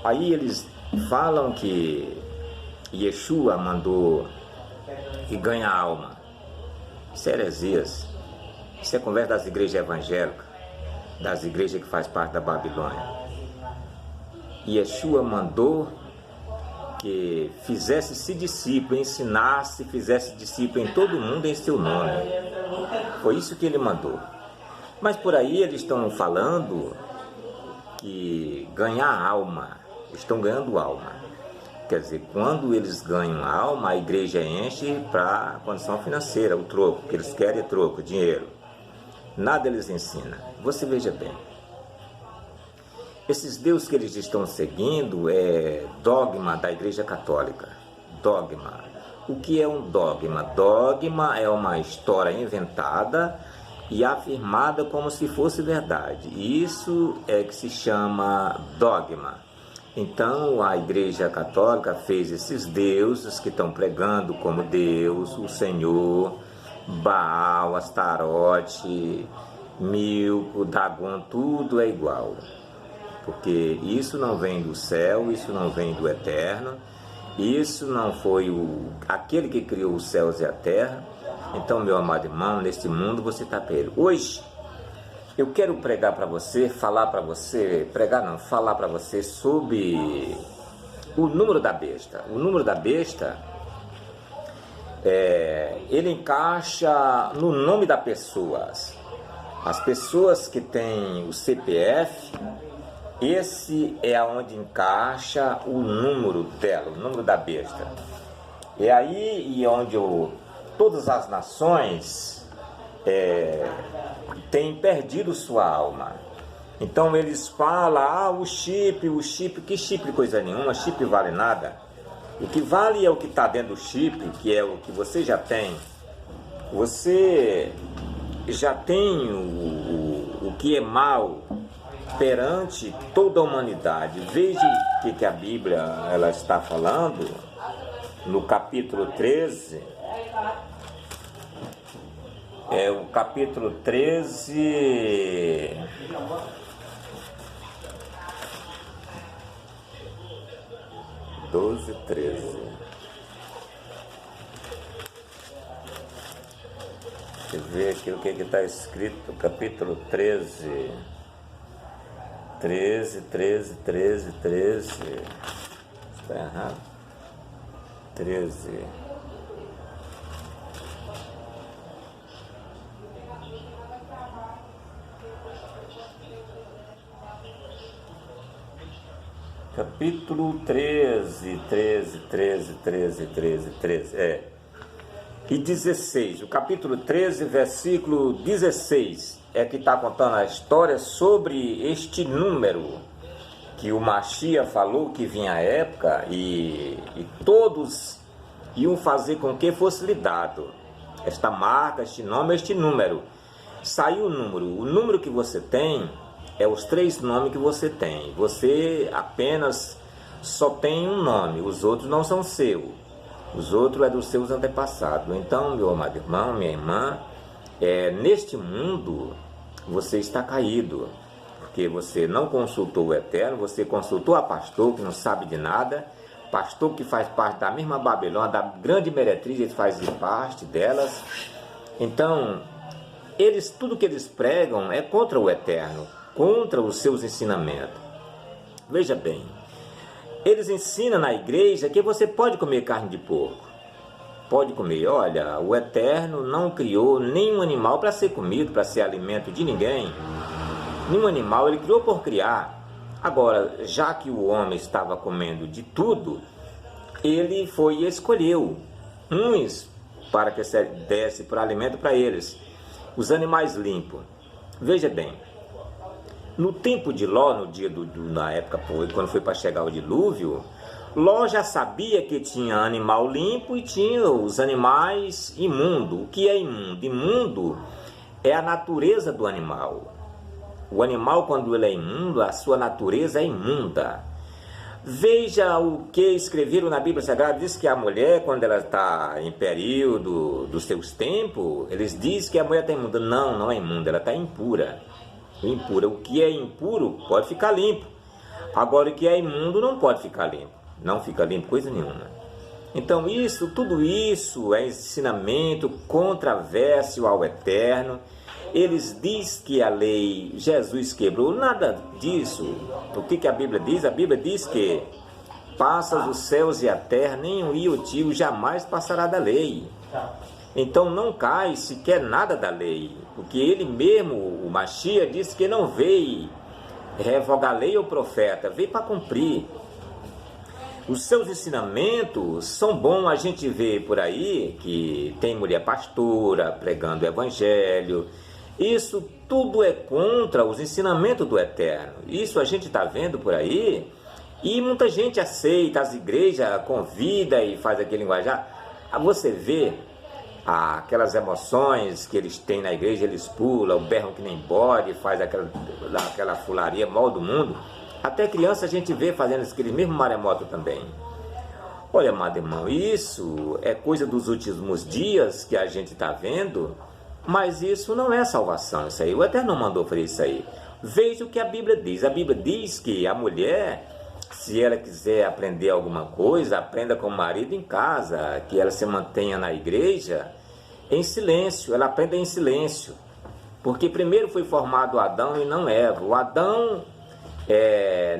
Aí eles falam que Yeshua mandou que ganha alma. Isso é heresias. Isso é conversa das igrejas evangélicas, das igrejas que faz parte da Babilônia. Yeshua mandou que fizesse-se discípulo, ensinasse, fizesse discípulo em todo mundo em seu nome. Foi isso que ele mandou. Mas por aí eles estão falando que ganhar alma, estão ganhando alma. Quer dizer, quando eles ganham alma, a igreja enche para a condição financeira, o troco, que eles querem é troco, dinheiro. Nada eles ensinam. Você veja bem. Esses deuses que eles estão seguindo é dogma da Igreja Católica. Dogma. O que é um dogma? Dogma é uma história inventada e afirmada como se fosse verdade. Isso é que se chama dogma. Então a Igreja Católica fez esses deuses que estão pregando como Deus, o Senhor, Baal, Astarote, Milco, Dagon, tudo é igual. Porque isso não vem do céu, isso não vem do eterno, isso não foi aquele que criou os céus e a terra. Então, meu amado irmão, neste mundo você está perdido. Hoje, eu quero pregar para você, falar para você, falar para você sobre o número da besta. O número da besta, ele encaixa no nome das pessoas. As pessoas que têm o CPF, esse é onde encaixa o número dela, o número da besta. É aí onde todas as nações têm perdido sua alma. Então eles falam, o chip, que chip coisa nenhuma, chip vale nada. O que vale é o que está dentro do chip, que é o que você já tem. Você já tem o que é mal perante toda a humanidade. Veja o que a Bíblia ela está falando no capítulo 13. O capítulo 13, doze, 13. Deixa eu ver aqui o que está escrito, capítulo 13. 13. Está errado. 13. Capítulo 13. E 16. O capítulo 13, versículo 16. É que está contando a história sobre este número que o Mashiach falou que vinha a época e todos iam fazer com que fosse lhe dado esta marca, este nome, este número. Saiu o número que você tem é os 3 nomes que você tem. Você apenas só tem um nome, os outros não são seus, os outros é dos seus antepassados. Então, meu amado irmão, minha irmã, neste mundo você está caído, porque você não consultou o Eterno, você consultou a pastor que não sabe de nada, pastor que faz parte da mesma Babilônia, da grande meretriz, ele faz parte delas. Então, tudo que eles pregam é contra o Eterno, contra os seus ensinamentos. Veja bem, eles ensinam na igreja que você pode comer carne de porco. Pode comer. Olha, o Eterno não criou nenhum animal para ser comido, para ser alimento de ninguém. Nenhum animal ele criou por criar. Agora, já que o homem estava comendo de tudo, ele foi e escolheu uns para que desse por alimento para eles, os animais limpos. Veja bem, no tempo de Ló, no dia na época, quando foi para chegar o dilúvio, Ló já sabia que tinha animal limpo e tinha os animais imundos. O que é imundo? Imundo é a natureza do animal. O animal, quando ele é imundo, a sua natureza é imunda. Veja o que escreveram na Bíblia Sagrada. Diz que a mulher, quando ela está em período dos seus tempos, eles dizem que a mulher está imunda. Não é imunda, ela está impura. Impura. O que é impuro pode ficar limpo. Agora, o que é imundo não pode ficar limpo. Não fica limpo coisa nenhuma. Então, tudo isso é ensinamento controverso ao Eterno. Eles dizem que a lei Jesus quebrou. Nada disso. O que a Bíblia diz? A Bíblia diz que passas os céus e a terra, nem um iotio jamais passará da lei. Então não cai sequer nada da lei, porque ele mesmo, o Machia, disse que não veio revogar a lei ou profeta, veio para cumprir. Os seus ensinamentos são bons, a gente vê por aí que tem mulher pastora pregando o evangelho. Isso tudo é contra os ensinamentos do Eterno. Isso a gente está vendo por aí. E muita gente aceita, as igrejas convida e faz aquele linguajar. Você vê aquelas emoções que eles têm na igreja, eles pulam, berram que nem bode, faz aquela fularia mal do mundo. Até criança a gente vê fazendo aquele mesmo maremoto também. Olha, amado irmão, isso é coisa dos últimos dias que a gente está vendo, mas isso não é salvação, isso aí. O Eterno não mandou fazer isso aí. Veja o que a Bíblia diz. A Bíblia diz que a mulher, se ela quiser aprender alguma coisa, aprenda com o marido em casa, que ela se mantenha na igreja em silêncio, ela aprenda em silêncio. Porque primeiro foi formado Adão e não Eva. O Adão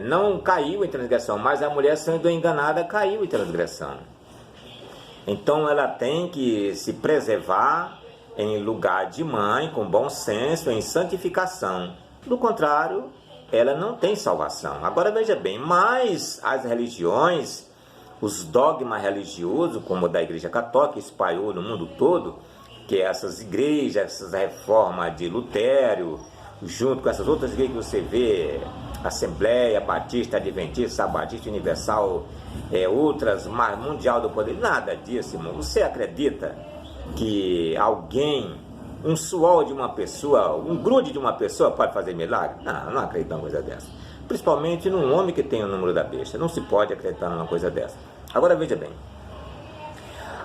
não caiu em transgressão, mas a mulher, sendo enganada, caiu em transgressão. Então ela tem que se preservar em lugar de mãe, com bom senso, em santificação. Do contrário, ela não tem salvação. Agora veja bem, mas as religiões, os dogmas religiosos, como o da Igreja Católica, espalhou no mundo todo, que essas igrejas, essas reformas de Lutero, junto com essas outras igrejas que você vê, Assembleia, Batista, Adventista, Sabatista, Universal, outras, Mundial do Poder, nada disso, irmão. Você acredita que alguém, um suor de uma pessoa, um grude de uma pessoa pode fazer milagre? Não acredito numa coisa dessa. Principalmente num homem que tem o número da besta. Não se pode acreditar numa coisa dessa. Agora veja bem.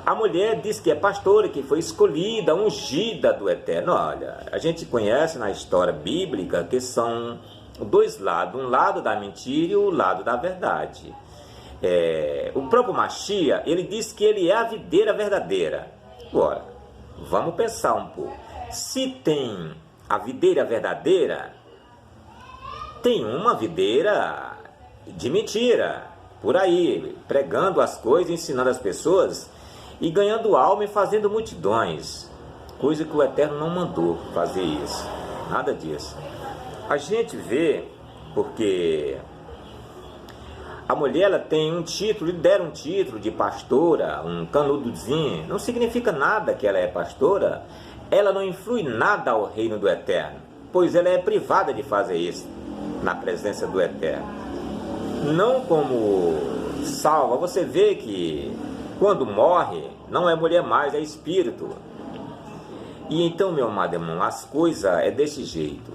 A mulher diz que é pastora, que foi escolhida, ungida do Eterno. Olha, a gente conhece na história bíblica que são dois lados. Um lado da mentira e o lado da verdade. O próprio Machia, ele diz que ele é a videira verdadeira. Agora, vamos pensar um pouco. Se tem a videira verdadeira, tem uma videira de mentira, por aí, pregando as coisas, ensinando as pessoas e ganhando alma e fazendo multidões, coisa que o Eterno não mandou fazer isso, nada disso. A gente vê, porque a mulher, ela tem um título, lhe deram um título de pastora, um canudozinho, não significa nada que ela é pastora. Ela não influi nada ao reino do Eterno, pois ela é privada de fazer isso na presença do Eterno. Não como salva, você vê que quando morre, não é mulher mais, é espírito. E então, meu amado irmão, as coisas é desse jeito.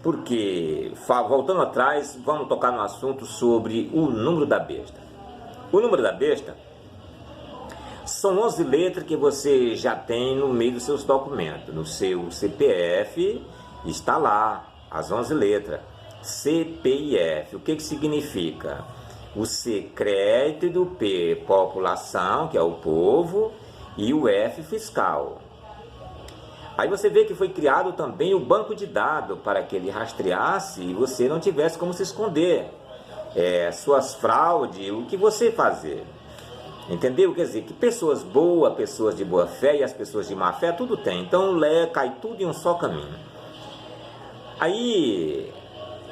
Porque, voltando atrás, vamos tocar no assunto sobre o número da besta. O número da besta são 11 letras que você já tem no meio dos seus documentos. No seu CPF está lá, as 11 letras. CPIF, o que significa? O C, crédito, P, população, que é o povo, e o F, fiscal. Aí você vê que foi criado também o banco de dados para que ele rastreasse e você não tivesse como se esconder suas fraudes, o que você fazer. Entendeu? Quer dizer, que pessoas boas, pessoas de boa fé e as pessoas de má fé, tudo tem. Então cai tudo em um só caminho. Aí,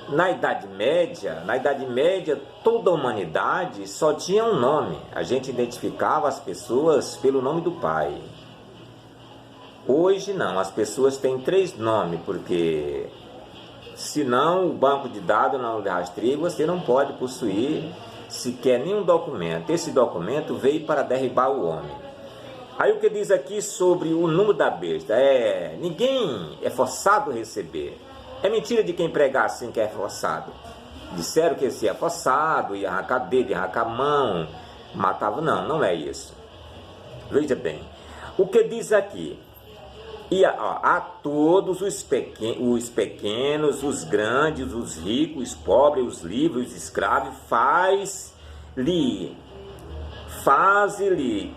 na Idade Média, toda a humanidade só tinha um nome. A gente identificava as pessoas pelo nome do pai. Hoje não, as pessoas têm 3 nomes, porque senão o banco de dados não rastreia, você não pode possuir sequer nenhum documento. Esse documento veio para derribar o homem. Aí o que diz aqui sobre o número da besta? Ninguém é forçado a receber. É mentira de quem pregar assim que é forçado. Disseram que esse é forçado, ia arrancar dedo, ia arrancar mão, matava. Não é isso. Veja bem, o que diz aqui? E a todos os pequenos, os grandes, os ricos, os pobres, os livres, os escravos, faze-lhe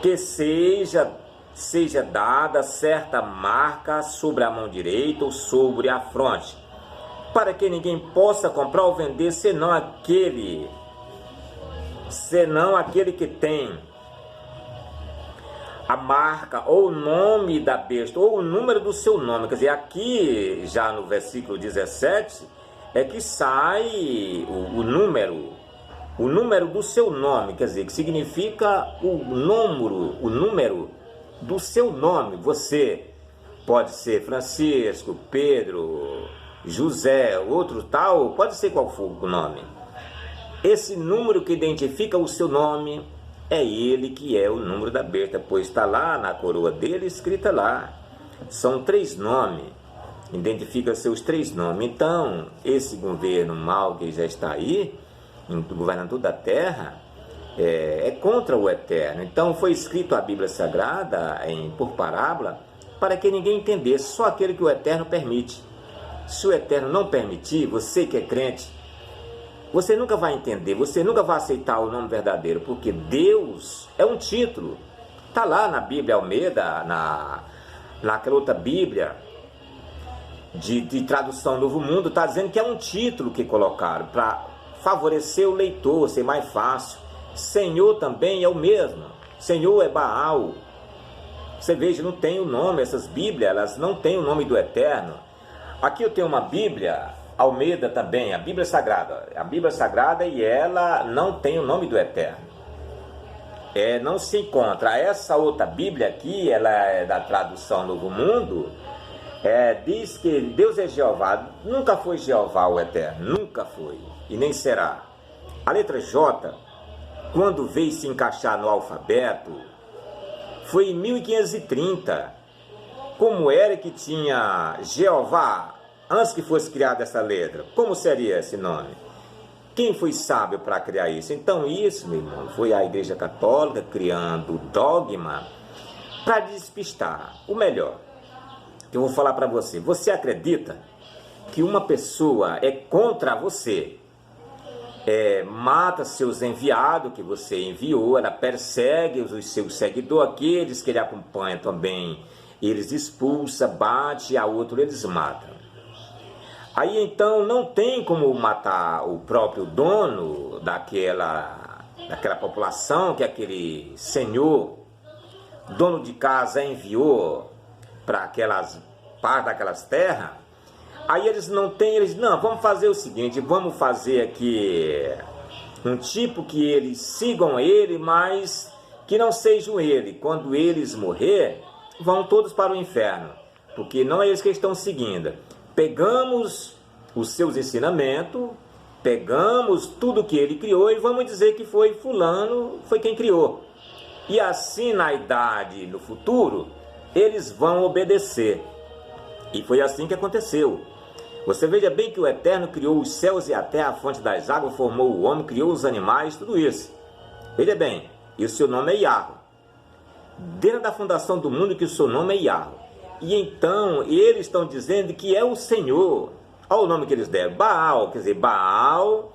que seja dada certa marca sobre a mão direita ou sobre a fronte, para que ninguém possa comprar ou vender senão aquele que tem a marca ou o nome da besta ou o número do seu nome. Quer dizer, aqui já no versículo 17 é que sai o número do seu nome, quer dizer, que significa o número do seu nome. Você pode ser Francisco, Pedro, José, outro tal, pode ser qual for o nome. Esse número que identifica o seu nome é ele que é o número da besta, pois está lá na coroa dele, escrita lá. São 3 nomes, identifica seus 3 nomes. Então, esse governo mau que já está aí, governando toda a terra, é contra o Eterno. Então, foi escrito a Bíblia Sagrada por parábola, para que ninguém entendesse, só aquele que o Eterno permite. Se o Eterno não permitir, você que é crente, você nunca vai entender, você nunca vai aceitar o nome verdadeiro, porque Deus é um título. Está lá na Bíblia Almeida, naquela outra Bíblia de tradução Novo Mundo, está dizendo que é um título que colocaram para favorecer o leitor, ser mais fácil. Senhor também é o mesmo, Senhor é Baal. Você veja, não tem o nome, essas Bíblias, elas não têm o nome do Eterno. Aqui eu tenho uma Bíblia Almeida também, a Bíblia Sagrada, e ela não tem o nome do Eterno. Não se encontra. Essa outra Bíblia aqui, ela é da tradução Novo Mundo, diz que Deus é Jeová. Nunca foi Jeová o Eterno, nunca foi, e nem será. A letra J, quando veio se encaixar no alfabeto, foi em 1530. Como era que tinha Jeová antes que fosse criada essa letra? Como seria esse nome? Quem foi sábio para criar isso? Então isso, meu irmão, foi a Igreja Católica criando dogma para despistar. O melhor que eu vou falar para você: você acredita que uma pessoa é contra você, mata seus enviados que você enviou, ela persegue os seus seguidores, aqueles que ele acompanha também, eles expulsa, bate, a outro eles matam. Aí então não tem como matar o próprio dono daquela população que aquele senhor, dono de casa, enviou para aquelas partes daquelas terras. Aí eles não, vamos fazer o seguinte, vamos fazer aqui um tipo que eles sigam ele, mas que não sejam ele. Quando eles morrer, vão todos para o inferno, porque não é eles que estão seguindo. Pegamos os seus ensinamentos, pegamos tudo que ele criou e vamos dizer que foi fulano, foi quem criou. E assim na idade, no futuro, eles vão obedecer. E foi assim que aconteceu. Você veja bem que o Eterno criou os céus e a terra, a fonte das águas, formou o homem, criou os animais, tudo isso. Veja bem, e o seu nome é Yahweh. Desde a fundação do mundo que o seu nome é Yahweh. E então eles estão dizendo que é o Senhor. Olha o nome que eles deram, Baal. Quer dizer, Baal,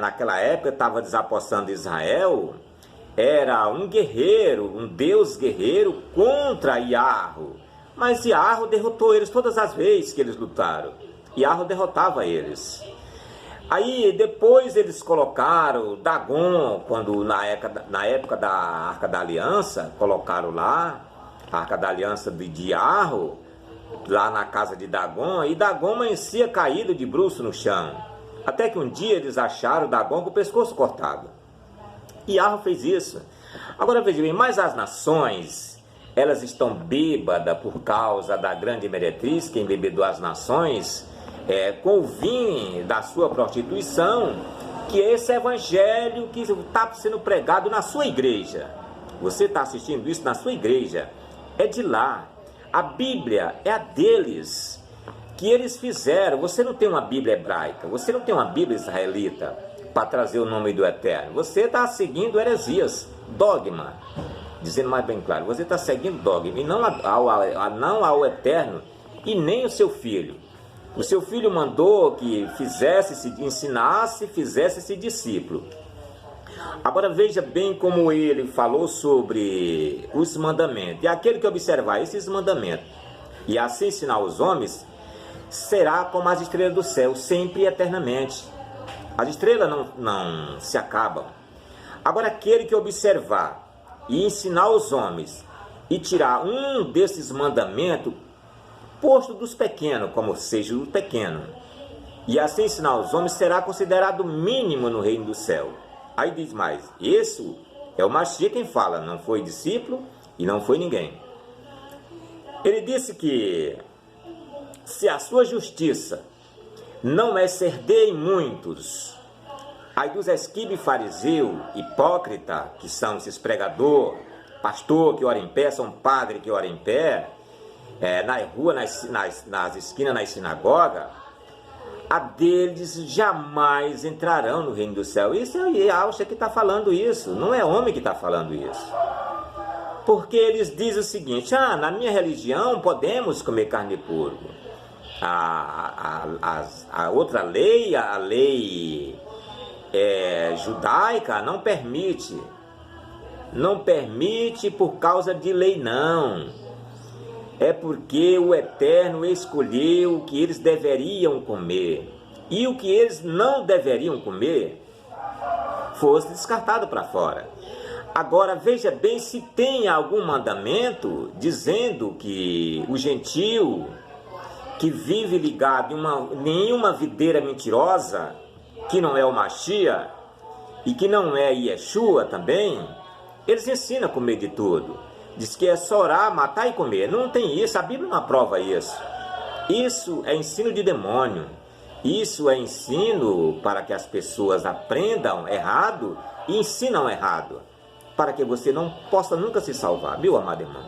naquela época estava desapossando Israel, era um guerreiro, um deus guerreiro contra Yahweh. Mas Yahweh derrotou eles todas as vezes que eles lutaram. Yahweh derrotava eles. Aí depois eles colocaram Dagon, quando na época da Arca da Aliança, colocaram lá a Arca da Aliança de Yahweh, lá na casa de Dagon, e Dagon amanhecia caído de bruços no chão. Até que um dia eles acharam Dagon com o pescoço cortado. E Yahweh fez isso. Agora veja bem, mas as nações, elas estão bêbadas por causa da grande meretriz que embebedou as nações, com o vinho da sua prostituição, que é esse evangelho que está sendo pregado na sua igreja. Você está assistindo isso na sua igreja. É de lá. A Bíblia é a deles, que eles fizeram. Você não tem uma Bíblia hebraica, você não tem uma Bíblia israelita para trazer o nome do Eterno. Você está seguindo heresias, dogma. dizendo mais bem claro, você está seguindo dogma, e não ao Eterno, e nem o seu filho. O seu filho mandou que ensinasse, fizesse esse discípulo. Agora veja bem como ele falou sobre os mandamentos. E aquele que observar esses mandamentos e assim ensinar os homens, será como as estrelas do céu, sempre e eternamente. As estrelas não se acabam. Agora aquele que observar e ensinar os homens e tirar um desses mandamentos, posto dos pequenos, como seja o pequeno, e assim ensinar os homens, será considerado mínimo no reino do céu. Aí diz mais, esse é o Mashiach quem fala, não foi discípulo e não foi ninguém. Ele disse que se a sua justiça não exceder em muitos, aí dos escribas e fariseu, hipócrita, que são esses pregador, pastor que ora em pé, são padre que ora em pé, na rua, nas esquinas, nas sinagogas, a deles jamais entrarão no reino do céu. Isso é Yahshua que está falando isso, não é homem que está falando isso. Porque eles dizem o seguinte, na minha religião podemos comer carne de porco. A outra lei, a lei judaica, não permite. Não permite por causa de lei, não. É porque o Eterno escolheu o que eles deveriam comer. E o que eles não deveriam comer fosse descartado para fora. Agora veja bem se tem algum mandamento dizendo que o gentio que vive ligado em nenhuma videira mentirosa, que não é o Mashiach e que não é Yeshua também, eles ensinam a comer de tudo. Diz que é só orar, matar e comer. Não tem isso, a Bíblia não aprova isso. Isso é ensino de demônio. Isso é ensino para que as pessoas aprendam errado e ensinam errado, para que você não possa nunca se salvar, meu amado irmão.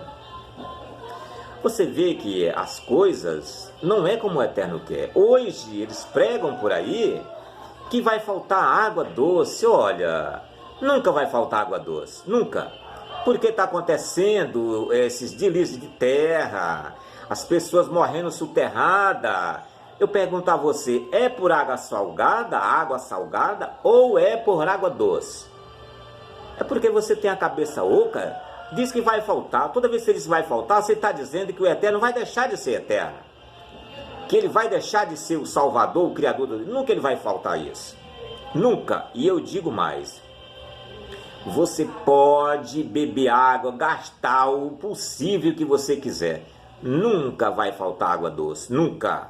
Você vê que as coisas não é como o Eterno quer. Hoje eles pregam por aí que vai faltar água doce. Olha, nunca vai faltar água doce, nunca. Porque está acontecendo esses delícios de terra, as pessoas morrendo soterradas. Eu pergunto a você, é por água salgada ou é por água doce? É porque você tem a cabeça oca, diz que vai faltar. Toda vez que ele vai faltar, você está dizendo que o Eterno vai deixar de ser eterno. Que ele vai deixar de ser o Salvador, o Criador. Nunca ele vai faltar isso. Nunca. E eu digo mais. Você pode beber água, gastar o possível que você quiser. Nunca vai faltar água doce, nunca.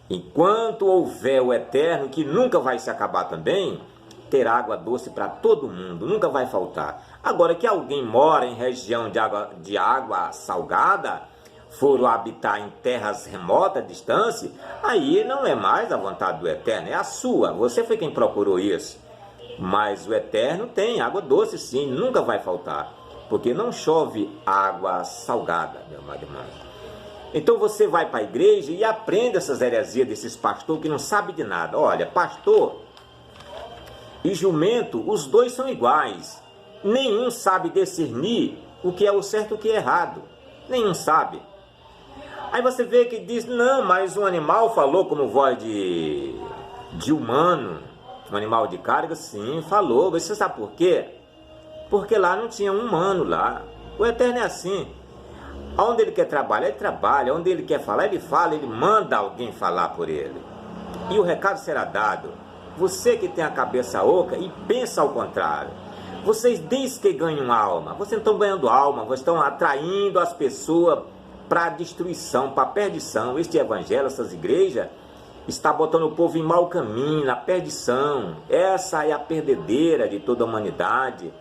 Enquanto houver o Eterno, que nunca vai se acabar também, terá água doce para todo mundo, nunca vai faltar. Agora que alguém mora em região de água salgada, for habitar em terras remotas, distância, aí não é mais a vontade do Eterno, é a sua. Você foi quem procurou isso. Mas o Eterno tem água doce sim, nunca vai faltar, porque não chove água salgada, meu amado irmão. Então você vai para a igreja e aprende essas heresias desses pastores que não sabem de nada. Olha, pastor e jumento, os dois são iguais. Nenhum sabe discernir o que é o certo e o que é errado. Nenhum sabe. Aí você vê que diz, não, mas o animal falou como voz de humano. Um animal de carga, sim, falou. Você sabe por quê? Porque lá não tinha um humano lá. O Eterno é assim. Onde ele quer trabalhar, ele trabalha. Onde ele quer falar, ele fala. Ele manda alguém falar por ele. E o recado será dado. Você que tem a cabeça oca e pensa ao contrário. Vocês dizem que ganham alma. Vocês não estão ganhando alma. Vocês estão atraindo as pessoas para a destruição, para a perdição. Este evangelho, essas igrejas, está botando o povo em mau caminho, na perdição. Essa é a perdedeira de toda a humanidade.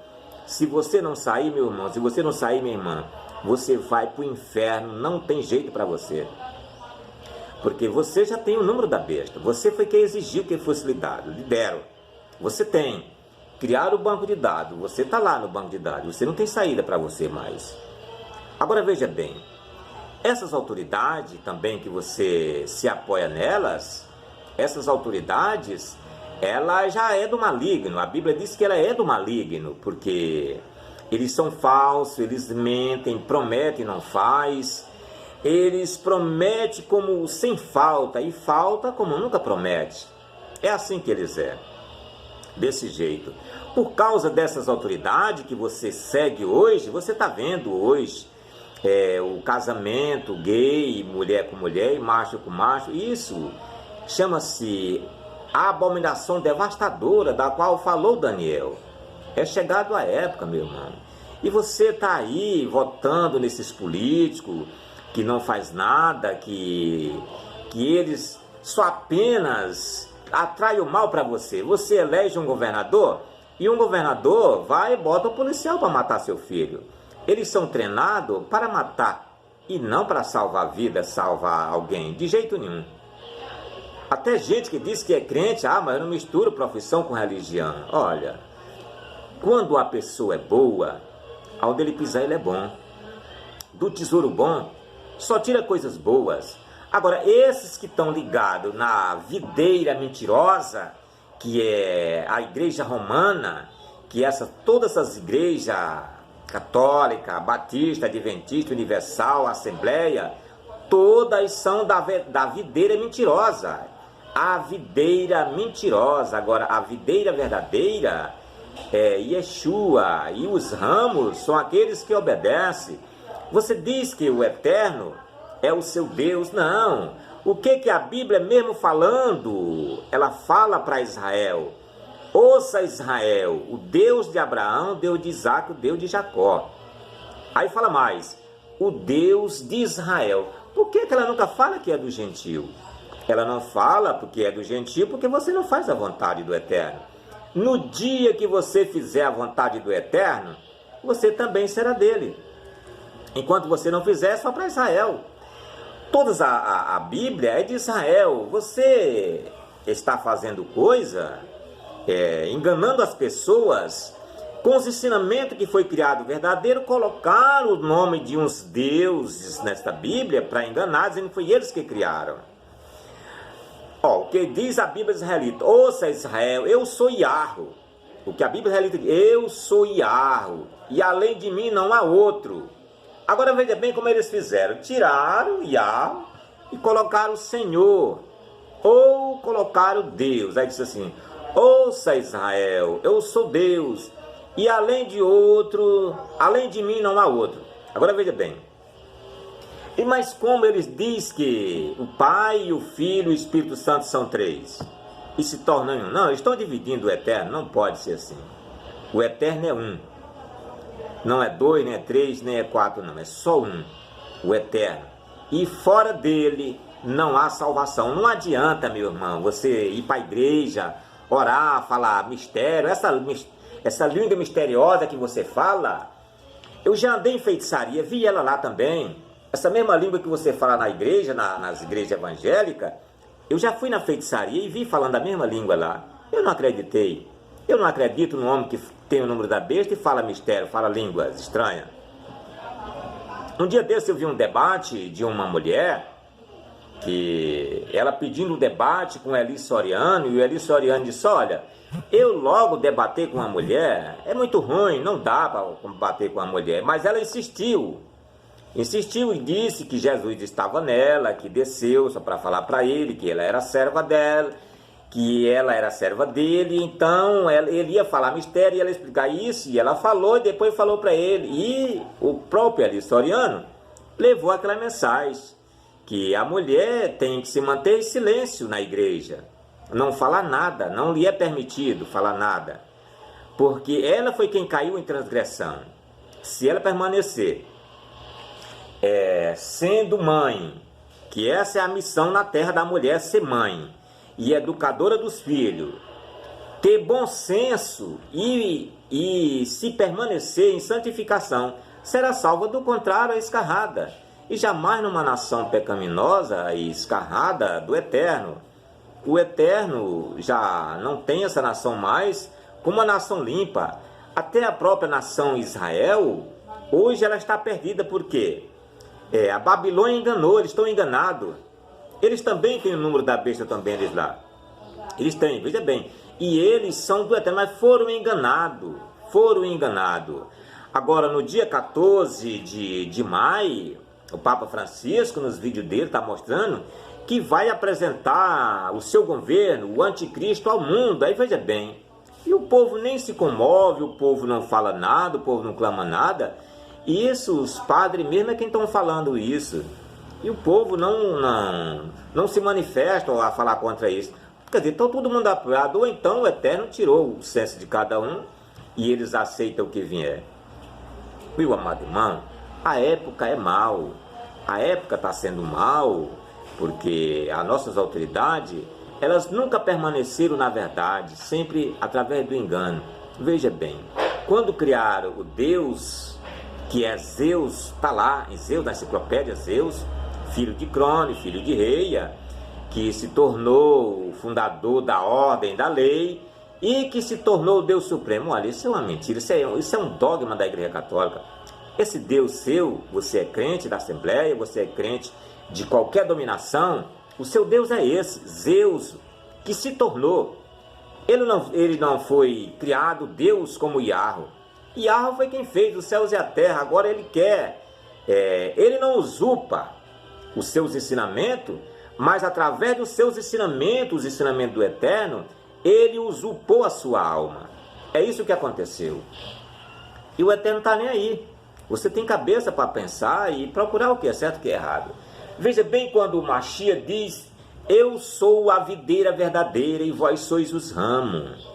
Se você não sair, meu irmão, se você não sair, minha irmã, você vai para o inferno, não tem jeito para você. Porque você já tem o número da besta. Você foi quem exigiu que fosse lhe dado. Lhe deram. Você tem. Criaram o banco de dados. Você está lá no banco de dados. Você não tem saída para você mais. Agora veja bem. Essas autoridades também que você se apoia nelas, essas autoridades, ela já é do maligno. A Bíblia diz que ela é do maligno, porque Eles são falsos, eles mentem, prometem, não faz. Eles prometem como sem falta e falta como nunca promete. É assim que eles é, desse jeito. Por causa dessas autoridades que você segue hoje, você está vendo hoje o casamento gay, mulher com mulher e macho com macho. Isso chama-se a abominação devastadora da qual falou Daniel. É chegado a época, meu irmão. E você está aí votando nesses políticos que não faz nada, que eles só apenas atraem o mal para você. Você elege um governador e um governador vai e bota o policial para matar seu filho. Eles são treinados para matar e não para salvar a vida, salvar alguém, de jeito nenhum. Até gente que diz que é crente, mas eu não misturo profissão com religião. Olha, quando a pessoa é boa, onde ele pisar ele é bom. Do tesouro bom, só tira coisas boas. Agora, esses que estão ligados na videira mentirosa, que é a igreja romana, que todas essas igrejas, católica, batista, adventista, universal, assembleia, todas são da videira mentirosa. A videira mentirosa. Agora, a videira verdadeira é Yeshua, e os ramos são aqueles que obedecem. Você diz que o Eterno é o seu Deus. Não. O que a Bíblia mesmo falando? Ela fala para Israel: ouça Israel, o Deus de Abraão, o Deus de Isaac, o Deus de Jacó. Aí fala mais: o Deus de Israel. Por que ela nunca fala que é do gentio? Ela não fala porque é do gentio, porque você não faz a vontade do Eterno. No dia que você fizer a vontade do Eterno, você também será dele. Enquanto você não fizer, é só para Israel. Toda a Bíblia é de Israel. Você está fazendo coisa, enganando as pessoas, com os ensinamentos que foi criado verdadeiro, colocar o nome de uns deuses nesta Bíblia para enganar, dizendo que foi eles que criaram. O que diz a Bíblia israelita: ouça Israel, eu sou Yahweh. O que a Bíblia israelita diz: eu sou Yahweh, e além de mim não há outro. Agora veja bem como eles fizeram: tiraram Yahweh e colocaram o Senhor, ou colocaram Deus. Aí disse assim: ouça Israel, eu sou Deus, e além de mim não há outro. Agora veja bem. Mas como eles dizem que o Pai, o Filho e o Espírito Santo são três e se tornam um? Não, eles estão dividindo o Eterno. Não pode ser assim. O Eterno é um. Não é dois, nem é três, nem é quatro, não. É só um. O Eterno. E fora dele não há salvação. Não adianta, meu irmão, você ir para a igreja, orar, falar mistério. Essa língua misteriosa que você fala, eu já andei em feitiçaria, vi ela lá também. Essa mesma língua que você fala na igreja, nas igrejas evangélicas, eu já fui na feitiçaria e vi falando a mesma língua lá. Eu não acreditei. Eu não acredito no homem que tem o número da besta e fala mistério, fala línguas estranhas. Um dia desse eu vi um debate de uma mulher, que ela pedindo um debate com o Eli Soriano, e o Eli Soriano disse: olha, eu logo debater com uma mulher é muito ruim, não dá para combater com uma mulher. Mas ela insistiu e disse que Jesus estava nela, que desceu só para falar para ele, que ela era serva dela, que ela era serva dele. Então ele ia falar mistério e ela ia explicar isso, e ela falou e depois falou para ele. E o próprio Eli Soriano levou aquela mensagem, que a mulher tem que se manter em silêncio na igreja, não falar nada, não lhe é permitido falar nada, porque ela foi quem caiu em transgressão. Se ela permanecer sendo mãe, que essa é a missão na terra da mulher, ser mãe e educadora dos filhos, ter bom senso e se permanecer em santificação, será salva. Do contrário, é escarrada, e jamais numa nação pecaminosa e escarrada do Eterno. O Eterno já não tem essa nação mais como uma nação limpa. Até a própria nação Israel, hoje ela está perdida. Por quê? A Babilônia enganou, eles estão enganados. Eles também têm o número da besta também, eles lá. Eles têm, veja bem. E eles são do Eterno, mas foram enganados. Agora, no dia 14 de maio, o Papa Francisco, nos vídeos dele, está mostrando que vai apresentar o seu governo, o anticristo, ao mundo. Aí veja bem, e o povo nem se comove, o povo não fala nada, o povo não clama nada. Isso, os padres mesmo é quem estão falando isso. E o povo não se manifesta a falar contra isso. Quer dizer, então todo mundo apoiado, ou então o Eterno tirou o senso de cada um e eles aceitam o que vier. Meu amado irmão, a época é mal. A época está sendo mal porque as nossas autoridades, elas nunca permaneceram na verdade, sempre através do engano. Veja bem, quando criaram o Deus, que é Zeus, está lá em Zeus, na enciclopédia Zeus, filho de Crono, filho de Reia, que se tornou o fundador da ordem, da lei, e que se tornou o Deus Supremo. Olha, isso é uma mentira, isso é um dogma da Igreja Católica. Esse Deus seu, você é crente da Assembleia, você é crente de qualquer dominação, o seu Deus é esse, Zeus, que se tornou. Ele não foi criado Deus como Yahweh. Yahweh foi quem fez os céus e a terra, agora ele quer. Ele não usurpa os seus ensinamentos, mas através dos seus ensinamentos, os ensinamentos do Eterno, ele usurpou a sua alma. É isso que aconteceu. E o Eterno está nem aí. Você tem cabeça para pensar e procurar o que é certo e o que é errado. Veja bem quando o Machia diz: eu sou a videira verdadeira e vós sois os ramos.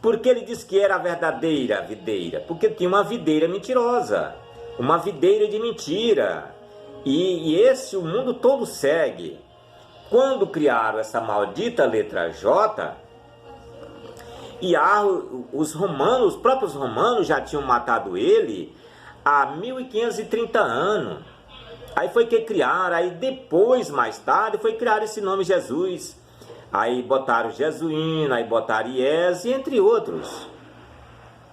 Por que ele disse que era a verdadeira videira? Porque tinha uma videira mentirosa, uma videira de mentira. E esse o mundo todo segue. Quando criaram essa maldita letra J, e os romanos, os próprios romanos já tinham matado ele há 1530 anos. Aí foi que criaram, aí depois, mais tarde, foi criar esse nome Jesus. Aí botaram Jesuíno, aí botaram Ies, e entre outros.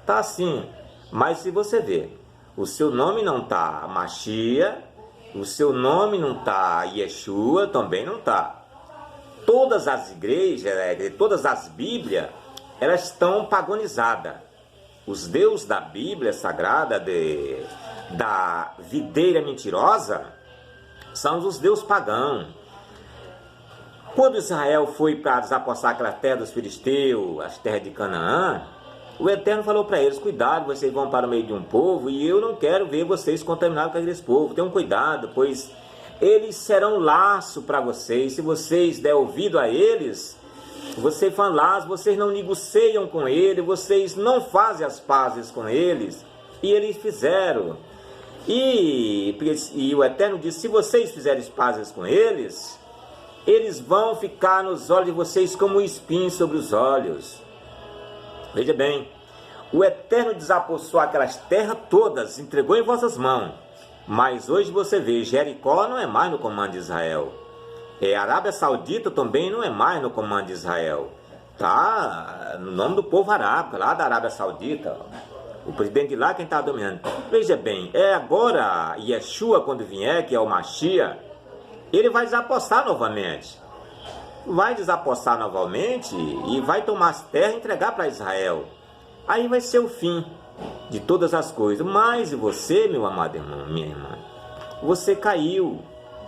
Tá assim. Mas se você ver, o seu nome não tá Machia, o seu nome não tá Yeshua, também não tá. Todas as igrejas, todas as Bíblias, elas estão pagonizadas. Os deuses da Bíblia Sagrada, da videira mentirosa, são os deuses pagãos. Quando Israel foi para desapossar aquela terra dos filisteus, as terras de Canaã, o Eterno falou para eles: cuidado, vocês vão para o meio de um povo e eu não quero ver vocês contaminados com aqueles povos. Tenham cuidado, pois eles serão laço para vocês. Se vocês der ouvido a eles, vocês vão lá, vocês não negociam com ele, vocês não fazem as pazes com eles. E eles fizeram. E o Eterno disse: se vocês fizerem as pazes com eles, eles vão ficar nos olhos de vocês como um espinho sobre os olhos. Veja bem, o Eterno desapossou aquelas terras todas, entregou em vossas mãos. Mas hoje você vê, Jericó não é mais no comando de Israel. A Arábia Saudita também não é mais no comando de Israel. Tá no nome do povo arábico, lá da Arábia Saudita. O presidente de lá quem está dominando. Veja bem, agora Yeshua, quando vier, que é o Machia, ele vai desapossar novamente. Vai desapossar novamente e vai tomar as terras e entregar para Israel. Aí vai ser o fim de todas as coisas. Mas você, meu amado irmão, minha irmã, você caiu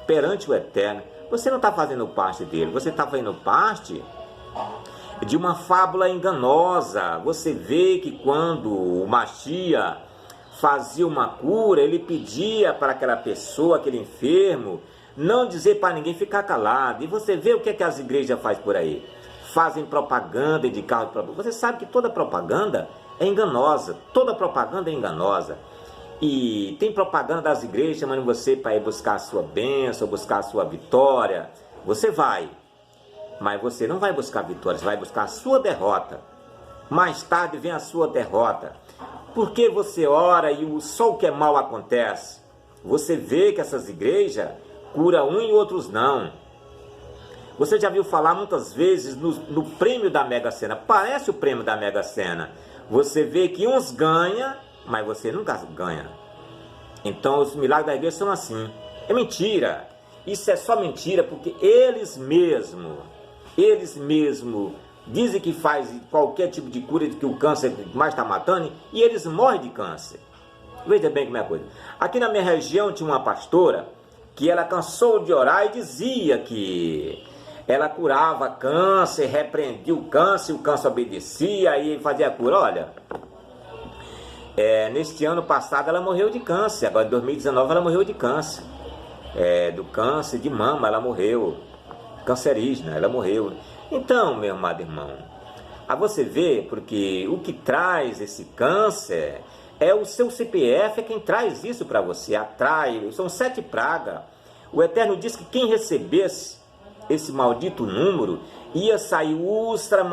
perante o Eterno. Você não está fazendo parte dele, você está fazendo parte de uma fábula enganosa. Você vê que quando o Machia fazia uma cura, ele pedia para aquela pessoa, aquele enfermo, não dizer para ninguém, ficar calado. E você vê o que as igrejas fazem por aí. Fazem propaganda de carro de propaganda. Você sabe que toda propaganda é enganosa. Toda propaganda é enganosa. E tem propaganda das igrejas chamando você para ir buscar a sua bênção, buscar a sua vitória. Você vai. Mas você não vai buscar vitória, você vai buscar a sua derrota. Mais tarde vem a sua derrota. Porque você ora e só o que é mal acontece. Você vê que essas igrejas curam um e outros não. Você já viu falar muitas vezes no prêmio da Mega Sena. Parece o prêmio da Mega Sena. Você vê que uns ganham, mas você nunca ganha. Então os milagres da igreja são assim. É mentira. Isso é só mentira porque eles mesmos dizem que faz qualquer tipo de cura, de que o câncer mais está matando, e eles morrem de câncer. Veja bem como é a coisa. Aqui na minha região tinha uma pastora que ela cansou de orar e dizia que ela curava câncer, repreendia o câncer obedecia e fazia a cura. Olha, neste ano passado ela morreu de câncer, agora em 2019 ela morreu de câncer. Do câncer de mama ela morreu, cancerígena, ela morreu. Então, meu amado irmão, a você ver, porque o que traz esse câncer é o seu CPF, é quem traz isso para você, atrai, são 7 pragas. O Eterno diz que quem recebesse esse maldito número ia sair ultra